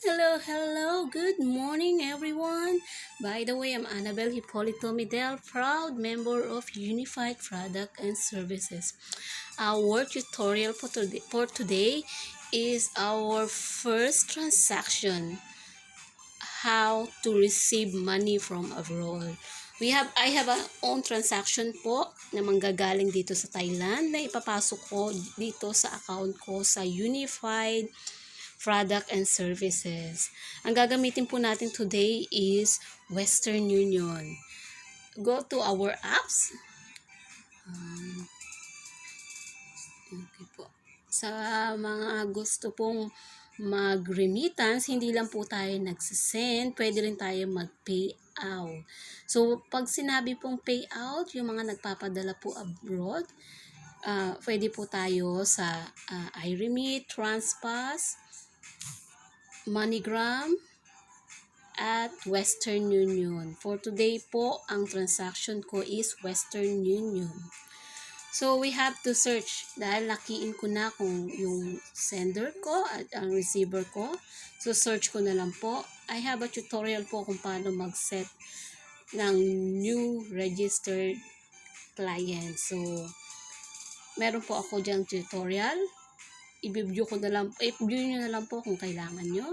Hello, good morning everyone. By the way, I'm Annabelle Hipolito Midel, proud member of Unified Product and Services. Our tutorial for today is our first transaction, how to receive money from abroad. I have a own transaction po na manggagaling dito sa Thailand na ipapasok ko dito sa account ko sa Unified Product and Services. Ang gagamitin po natin today is Western Union. Go to our apps. Okay po. Sa mga gusto pong mag-remittance, hindi lang po tayo nagsisend, pwede rin tayo mag-payout. So, pag sinabi pong payout, yung mga nagpapadala po abroad, pwede po tayo sa iRemit, Transpass, MoneyGram, at Western Union. For today po, ang transaction ko is Western Union. So, we have to search dahil nakiin ko na kung yung sender ko at ang receiver ko. So, search ko na lang po. I have a tutorial po kung paano mag-set ng new registered client. So, meron po ako diyang tutorial. I-view nyo na lang po kung kailangan nyo.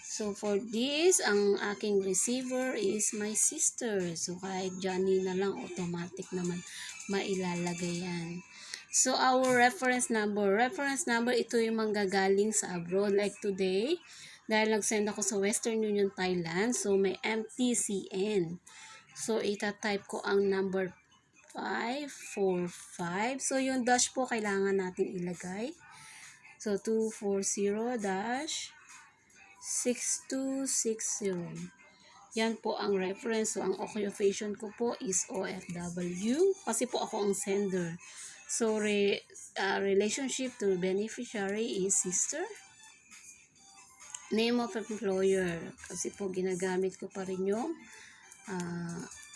So, for this, ang aking receiver is my sister. So, kahit Johnny na lang, automatic naman mailalagay yan. So, our reference number. Reference number, ito yung manggagaling sa abroad. Like today, dahil nag-send ako sa Western Union, Thailand. So, may MTCN. So, ita-type ko ang number 545. So, yung dash po, kailangan natin ilagay. So, 240 dash 6260. Yan po ang reference. So, ang occupation ko po is OFW. Kasi po ako ang sender. So, relationship to beneficiary is sister. Name of employer. Kasi po ginagamit ko pa rin yung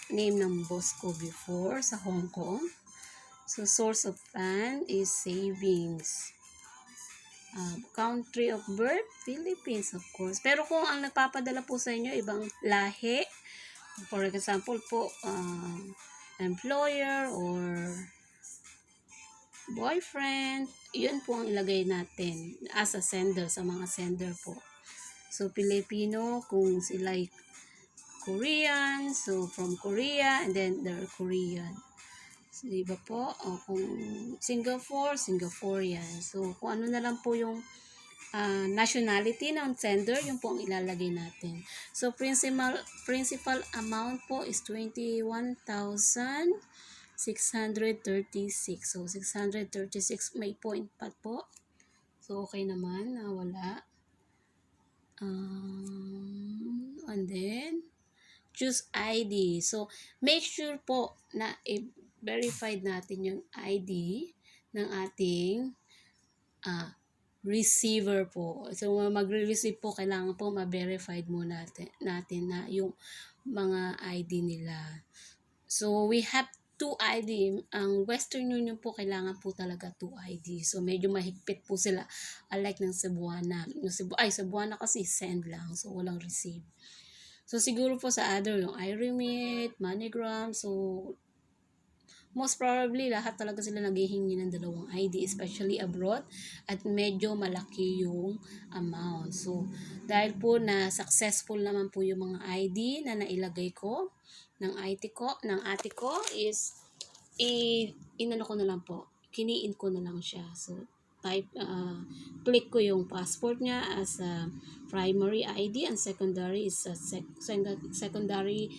name ng boss ko before sa Hong Kong. So, source of fund is savings. Country of birth, Philippines, of course. Pero kung ang nagpapadala po sa inyo, ibang lahi, for example po, employer or boyfriend, yun po ang ilagay natin as a sender, sa mga sender po. So, Filipino, kung sila Korean, so from Korea, and then they're Korean. So, diba po? Kung Singaporean. So, kung ano na lang po yung nationality ng sender, yung po ang ilalagay natin. So, principal amount po is 21,636. So, 636 may point pa po. So, okay naman. Wala. And then, choose ID. So, make sure po na verified natin yung ID ng ating receiver po. So, magre-receive po, kailangan po ma-verified mo natin na yung mga ID nila. So, we have 2 ID. Ang Western Union po, kailangan po talaga 2 ID. So, medyo mahigpit po sila. Unlike ng Cebuana. Cebuana kasi send lang. So, walang receive. So, siguro po sa other, yung iRemit, MoneyGram, so, most probably, lahat talaga sila naghihingi ng 2 ID, especially abroad, at medyo malaki yung amount. So, dahil po na successful naman po yung mga ID na nailagay ko, ng ate ko is, inano ko na lang po, kiniin ko na lang siya. So, click ko yung passport niya as a primary ID, and secondary is secondary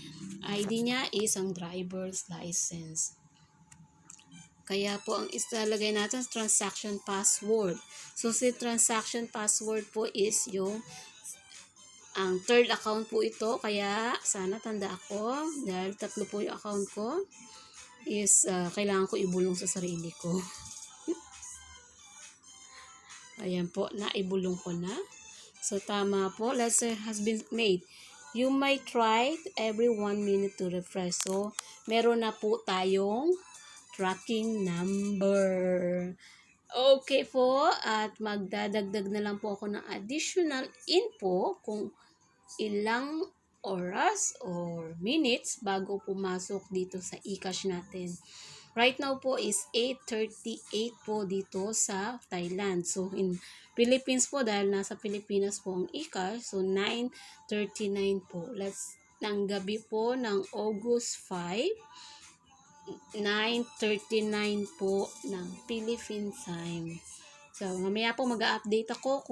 ID niya is ang driver's license. Kaya po ang ilalagay natin transaction password. So si transaction password po is yung ang third account po ito, kaya sana tanda ako dahil 3 po yung account ko is kailangan ko ibulong sa sarili ko. Ayan po, naibulong ko na. So, tama po. Let's say has been made. You might try every 1 minute to refresh. So, meron na po tayong tracking number. Okay po, at magdadagdag na lang po ako ng additional info kung ilang oras or minutes bago pumasok dito sa eCash natin. Right now po is 8:38 po dito sa Thailand. So in Philippines po, dahil nasa Pilipinas po ang eCash, so 9:39 po. Ng gabi po ng August 5, 9:39 po ng Philippine time. So mamaya po mag-a-update ako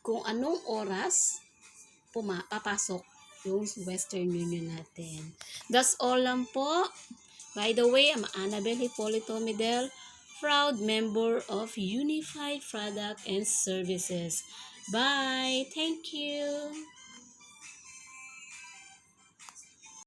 kung anong oras papasok yung Western Union natin. That's all lang po. By the way, I'm Annabel Hipolito Medel, proud member of Unified Product and Services. Bye! Thank you!